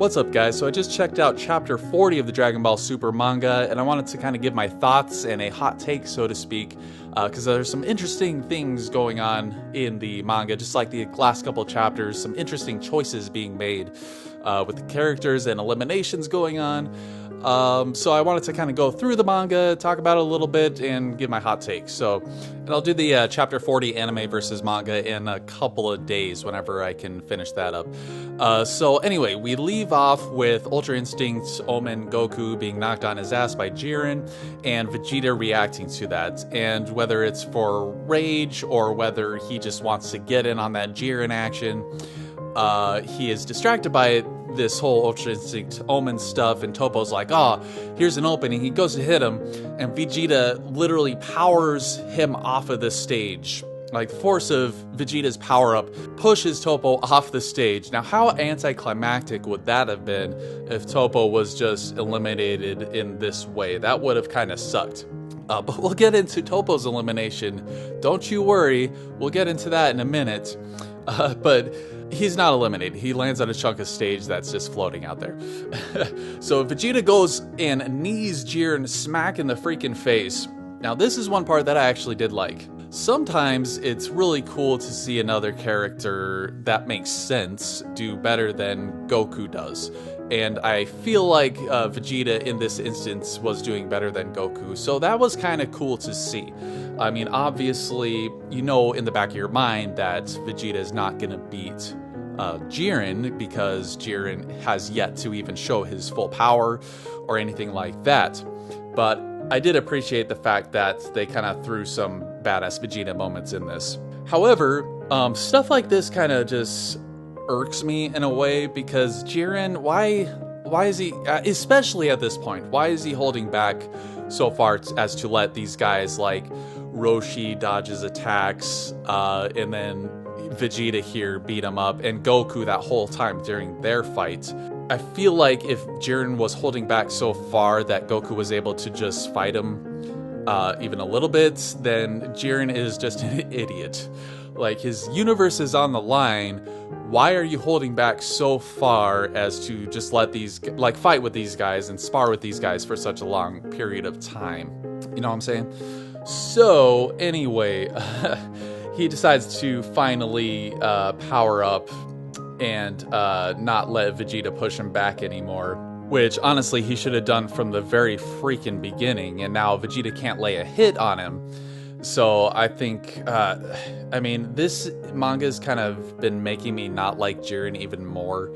What's up, guys? So I just checked out chapter 40 of the Dragon Ball Super manga, and I wanted to kind of give my thoughts and a hot take, so to speak, because there's some interesting things going on in the manga, just like the last couple of chapters, some interesting choices being made with the characters and eliminations going on. So I wanted to kind of go through the manga, talk about it a little bit, and give my hot take. And I'll do the chapter 40 anime versus manga in a couple of days whenever I can finish that up. So anyway, we leave off with Ultra Instinct Omen Goku being knocked on his ass by Jiren, and Vegeta reacting to that. And whether it's for rage or whether he just wants to get in on that Jiren action, he is distracted by this whole Ultra Instinct Omen stuff, and Toppo's like, here's an opening. He goes to hit him, and Vegeta literally powers him off of the stage. Like, the force of Vegeta's power-up pushes Toppo off the stage. Now, how anticlimactic would that have been if Toppo was just eliminated in this way? That would have kind of sucked. But we'll get into Toppo's elimination. Don't you worry. We'll get into that in a minute. But he's not eliminated. He lands on a chunk of stage that's just floating out there. So Vegeta goes and knees Jiren smack in the freaking face. Now, this is one part that I actually did like. Sometimes it's really cool to see another character that makes sense do better than Goku does. And I feel like Vegeta in this instance was doing better than Goku. So that was kind of cool to see. I mean, obviously, you know in the back of your mind that Vegeta is not going to beat Jiren, because Jiren has yet to even show his full power or anything like that. But I did appreciate the fact that they kind of threw some badass Vegeta moments in this. However, stuff like this kind of just irks me in a way, because Jiren, why is he, especially at this point, why is he holding back so far as to let these guys like Roshi dodge his attacks, and then Vegeta here beat him up, and Goku that whole time during their fight? I feel like if Jiren was holding back so far that Goku was able to just fight him even a little bit, then Jiren is just an idiot. Like, his universe is on the line. Why are you holding back so far as to just let these, like, fight with these guys and spar with these guys for such a long period of time? You know what I'm saying? So, anyway, he decides to finally power up and not let Vegeta push him back anymore, which honestly he should have done from the very freaking beginning, and now Vegeta can't lay a hit on him. So I think, I mean, this manga's kind of been making me not like Jiren even more,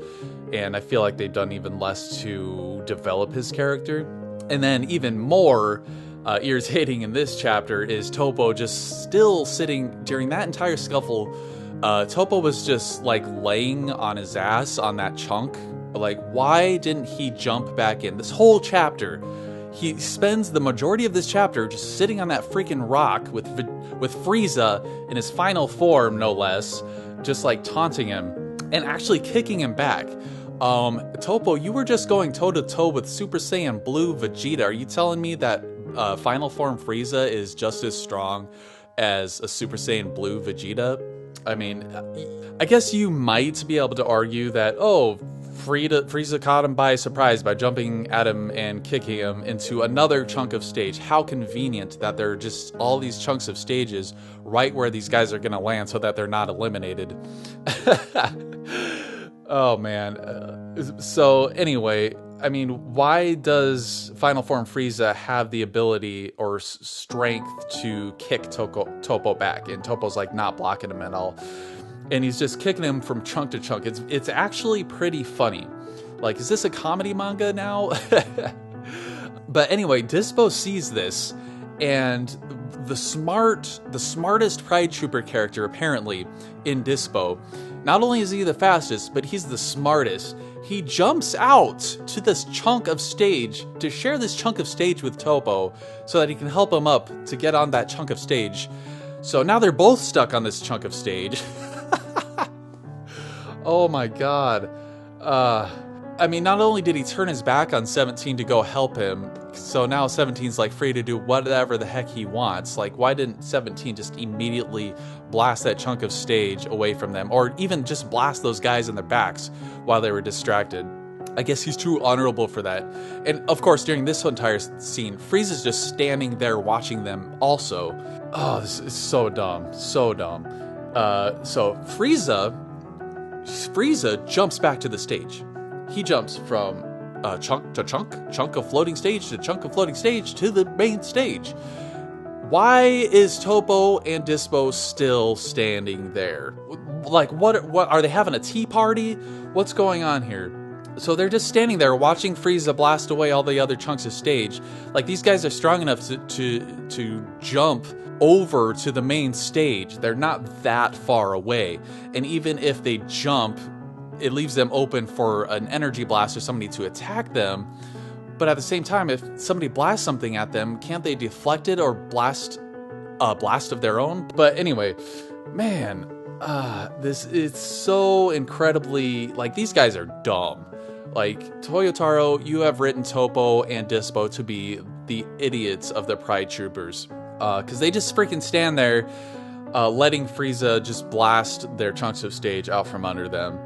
and I feel like they've done even less to develop his character. And then even more irritating in this chapter is Toppo just still sitting during that entire scuffle. Toppo was just like laying on his ass on that chunk. Like, why didn't he jump back in? This whole chapter, he spends the majority of this chapter just sitting on that freaking rock with Frieza in his final form, no less, just like taunting him and actually kicking him back. Toppo, you were just going toe-to-toe with Super Saiyan Blue Vegeta. Are you telling me that final form Frieza is just as strong as a Super Saiyan Blue Vegeta? I mean, I guess you might be able to argue that, Frieza caught him by surprise by jumping at him and kicking him into another chunk of stage. How convenient that there are just all these chunks of stages right where these guys are going to land so that they're not eliminated. Oh, man. So, anyway, I mean, why does Final Form Frieza have the ability or strength to kick Toppo back? And Toppo's, like, not blocking him at all. And he's just kicking him from chunk to chunk. It's actually pretty funny. Like, is this a comedy manga now? But anyway, Dispo sees this, and the smartest Pride Trooper character, apparently, in Dispo, not only is he the fastest, but he's the smartest. He jumps out to this chunk of stage to share this chunk of stage with Toppo so that he can help him up to get on that chunk of stage. So now they're both stuck on this chunk of stage. Oh my god. I mean, not only did he turn his back on 17 to go help him, so now 17's like free to do whatever the heck he wants. Like, why didn't 17 just immediately blast that chunk of stage away from them, or even just blast those guys in their backs while they were distracted? I guess he's too honorable for that. And of course, during this entire scene, Frieza's just standing there watching them also. Oh, this is so dumb. So dumb. So Frieza jumps back to the stage. He jumps from chunk to chunk of floating stage to chunk of floating stage to the main stage. Why is Toppo and Dispo still standing there? Like, what are they having a tea party? What's going on here? So they're just standing there watching Frieza blast away all the other chunks of stage. Like, these guys are strong enough to jump over to the main stage. They're not that far away. And even if they jump, it leaves them open for an energy blast or somebody to attack them. But at the same time, if somebody blasts something at them, can't they deflect it or blast a blast of their own? But anyway, man, this is so incredibly, like, these guys are dumb. Like, Toyotaro, you have written Toppo and Dispo to be the idiots of the Pride Troopers. Because they just freaking stand there, letting Frieza just blast their chunks of stage out from under them.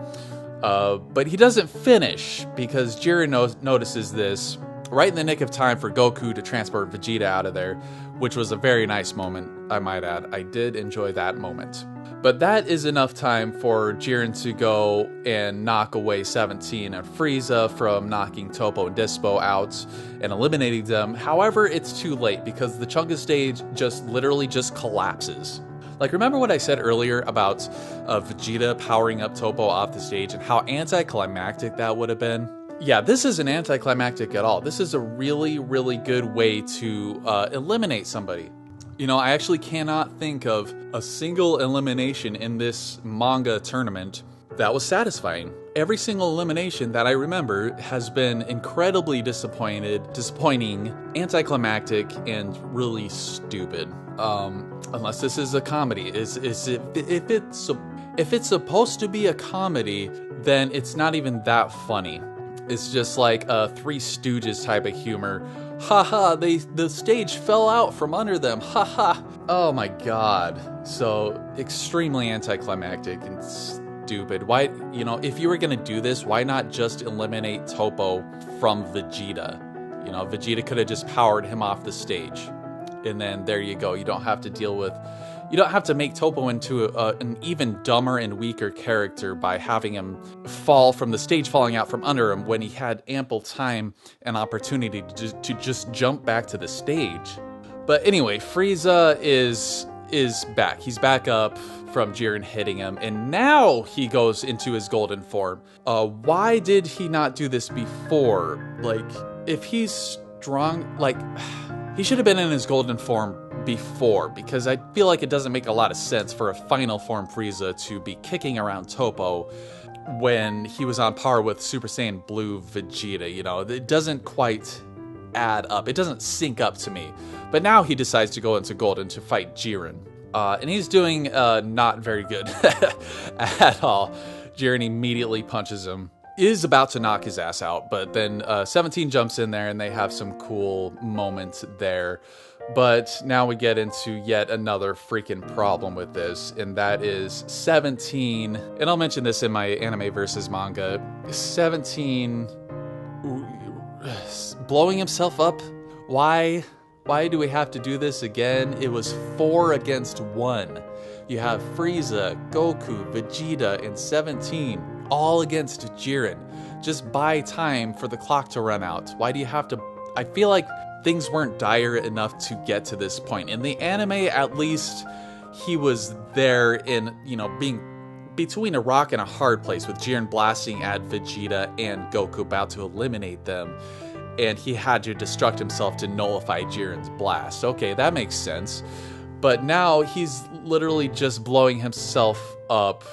But he doesn't finish, because Jiren notices this right in the nick of time for Goku to transport Vegeta out of there, which was a very nice moment, I might add. I did enjoy that moment. But that is enough time for Jiren to go and knock away 17 and Frieza from knocking Toppo and Dispo out and eliminating them. However, it's too late because the chunk of stage just literally just collapses. Like, remember what I said earlier about Vegeta powering up Toppo off the stage and how anticlimactic that would have been? Yeah, this isn't anticlimactic at all. This is a really, really good way to eliminate somebody. You know, I actually cannot think of a single elimination in this manga tournament that was satisfying. Every single elimination that I remember has been incredibly disappointing, anticlimactic, and really stupid. Unless this is a comedy. If it's supposed to be a comedy, then it's not even that funny. It's just like a Three Stooges type of humor. Haha, the stage fell out from under them. Haha. Oh my god. So extremely anticlimactic and stupid. Why, you know, if you were gonna do this, why not just eliminate Toppo from Vegeta? You know, Vegeta could have just powered him off the stage. And then there you go. You don't have to make Toppo into an even dumber and weaker character by having him fall from the stage, falling out from under him when he had ample time and opportunity to just jump back to the stage. But anyway, Frieza is back. He's back up from Jiren hitting him, and now he goes into his golden form. Why did he not do this before? Like, if he's strong, like, he should have been in his golden form before, because I feel like it doesn't make a lot of sense for a final form Frieza to be kicking around Toppo when he was on par with Super Saiyan Blue Vegeta. You know, it doesn't quite add up. It doesn't sync up to me. But now he decides to go into Golden to fight Jiren. And he's doing not very good at all. Jiren immediately punches him. Is about to knock his ass out, but then 17 jumps in there and they have some cool moments there. But now we get into yet another freaking problem with this, and that is 17, and I'll mention this in my anime versus manga, 17 blowing himself up. Why do we have to do this again? It was 4 against 1. You have Frieza, Goku, Vegeta, and 17 all against Jiren. Just buy time for the clock to run out. Why do you have to? I feel like things weren't dire enough to get to this point. In the anime, at least, he was there in, you know, being between a rock and a hard place with Jiren blasting at Vegeta and Goku about to eliminate them. And he had to destruct himself to nullify Jiren's blast. Okay, that makes sense. But now he's literally just blowing himself up.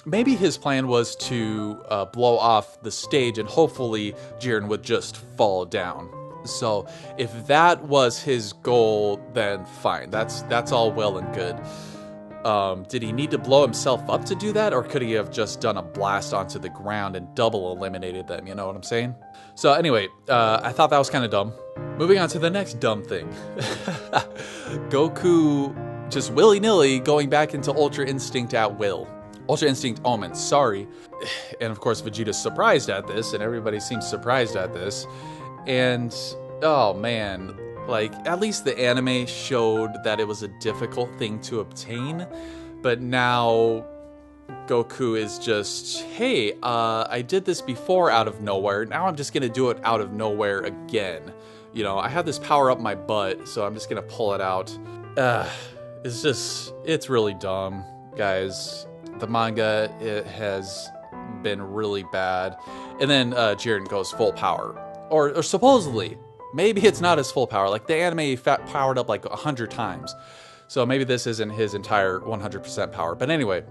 Maybe his plan was to blow off the stage and hopefully Jiren would just fall down. So if that was his goal, then fine. That's all well and good. Did he need to blow himself up to do that? Or could he have just done a blast onto the ground and double eliminated them? You know what I'm saying? So anyway, I thought that was kind of dumb. Moving on to the next dumb thing. Goku just willy-nilly going back into Ultra Instinct at will. Ultra Instinct Omen, sorry. And of course, Vegeta's surprised at this, and everybody seems surprised at this. And, oh man, like, at least the anime showed that it was a difficult thing to obtain, but now Goku is just, hey, I did this before out of nowhere, now I'm just gonna do it out of nowhere again. You know, I have this power up my butt, so I'm just gonna pull it out. It's really dumb, guys. The manga, it has been really bad. And then Jiren goes full power. Or supposedly, maybe it's not his full power. Like, the anime powered up like 100 times. So maybe this isn't his entire 100% power. But anyway,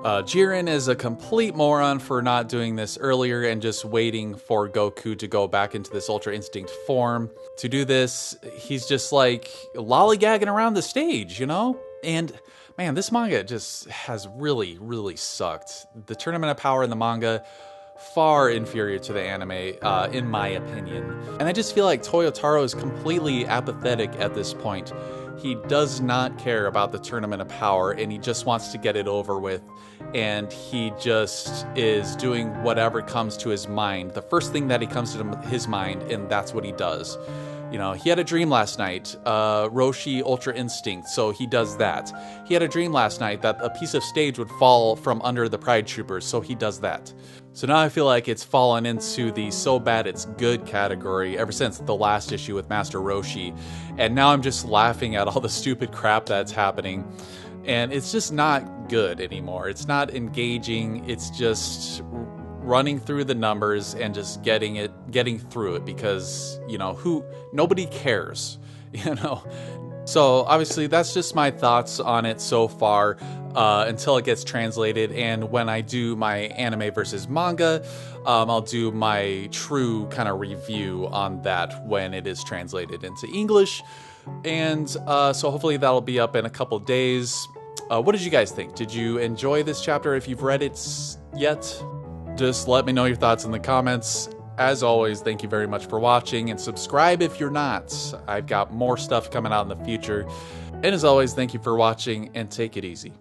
Jiren is a complete moron for not doing this earlier and just waiting for Goku to go back into this Ultra Instinct form. To do this, he's just like lollygagging around the stage, you know? And man, this manga just has really, really sucked. The Tournament of Power in the manga, far inferior to the anime, in my opinion. And I just feel like Toyotaro is completely apathetic at this point. He does not care about the Tournament of Power, and he just wants to get it over with. And he just is doing whatever comes to his mind. The first thing that he comes to his mind, and that's what he does. You know, he had a dream last night, Roshi Ultra Instinct, so he does that. He had a dream last night that a piece of stage would fall from under the Pride Troopers, so he does that. So now I feel like it's fallen into the so bad it's good category ever since the last issue with Master Roshi. And now I'm just laughing at all the stupid crap that's happening. And it's just not good anymore. It's not engaging, it's just running through the numbers and just getting through it because, you know, nobody cares, you know. So obviously that's just my thoughts on it so far until it gets translated. And when I do my anime versus manga, I'll do my true kind of review on that when it is translated into English. And so hopefully that'll be up in a couple days. What did you guys think? Did you enjoy this chapter if you've read it yet? Just let me know your thoughts in the comments. As always, thank you very much for watching, and subscribe if you're not. I've got more stuff coming out in the future. And as always, thank you for watching, and take it easy.